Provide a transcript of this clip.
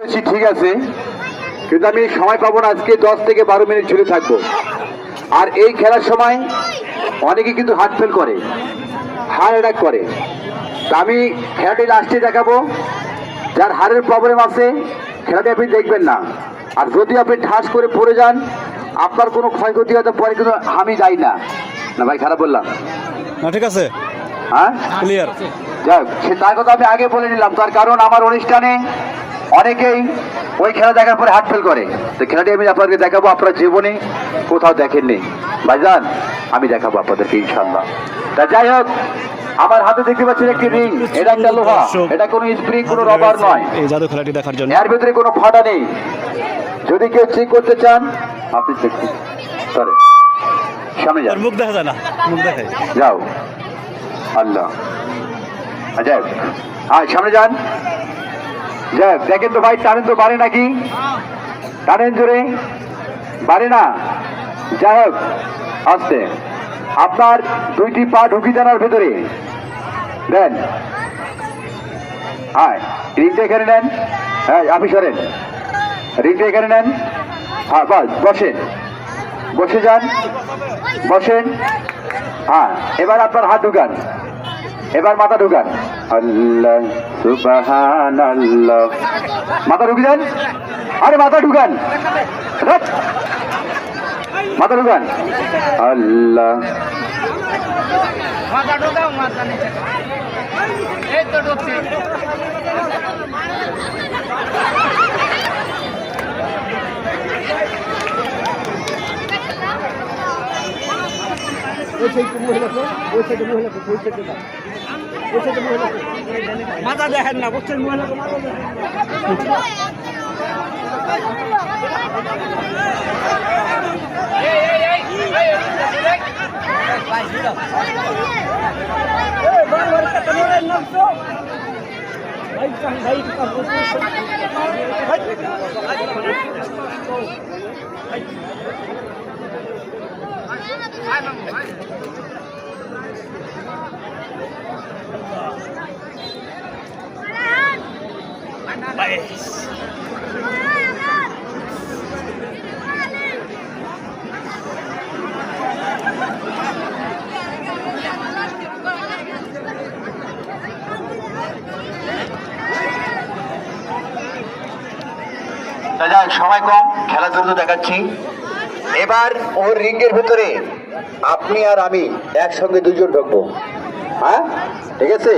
বলেছি ঠিক আছে, কিন্তু আমি সময় পাবো না, আজকে 10 থেকে 12 মিনিট ঝুলে থাকবো। আর এই খেলার সময় অনেকে কিন্তু হার্ট ফেল করে, হার্ট অ্যাটাক করে। তা আমি খেলাটি লাস্টে দেখাবো। যার হাড়ের প্রবলেম আছে খেলাটি আপনি দেখবেন না। আর যদি আপনি ঠাস করে পড়ে যান, আপনার কোনো ক্ষয়ক্ষতি হতে পরে, কিন্তু আমি যাই না। না ভাই, খারাপ বললাম না? ঠিক আছে, হ্যাঁ, ক্লিয়ার। যাক, সে তার কথা আমি আগে বলে নিলাম। তার কারণ আমার অনুষ্ঠানে অনেকেই ওই খেলা দেখার পরে হার্ট ফেল করে। তো খেলাটি আমি আপনাদেরকে দেখাবো, আপনারা জীবনে কোথাও দেখেননি ভাইজান, আমি দেখাবো আপনাদেরকে ইনশাল্লাহ। তা যাই হোক, আমার হাতে দেখতে পাচ্ছেন একটি রিং, এটা একটা লোহা, এটা কোনো স্প্রিং, কোনো রবার নয়। এই জাদু খেলাটি দেখার জন্য এর ভিতরে কোনো ফাটা নেই। যদি কেউ চেক করতে চান আপনি চেক করুন। সরে সামনে যান, মুখ দেখা যায় না, মুখ দেখাই যাও। আল্লাহ, যাক, হ্যাঁ সামনে যান। যাক, দেখেন তো ভাই, টানেন তো বাড়ে নাকি? টানেন জোরে, বাড়ে না। যাই হোক, আসতে আপনার 2টি পা ঢুকি জানার ভেতরে দেন। হ্যাঁ, রিংটা এখানে নেন। হ্যাঁ, আপনি সরেন, রিংটা এখানে নেন। হ্যাঁ, বাস, বসেন, বসে যান, বসেন। হ্যাঁ, এবার আপনার হাত ঢুকান, এবার মাথা ঢুকান। আল্লাহ সুবহানাল্লাহ, মাথা ঢুকে যান। আরে মাথা ঢুকান, মাথা ঢুকান। আল্লাহ, মাথা ঢোকাও, মাথা নিচে। এই তো ঢুকছে। মাথা দেখেন না, বুঝছেন? মহিলাকে মাথা সময় কম, খেলা দ্রুত দেখাচ্ছি। এবার ওর রিংয়ের ভিতরে আপনি আর আমি একসঙ্গে 2জন ঢুকবো। হ্যাঁ, ঠিক আছে?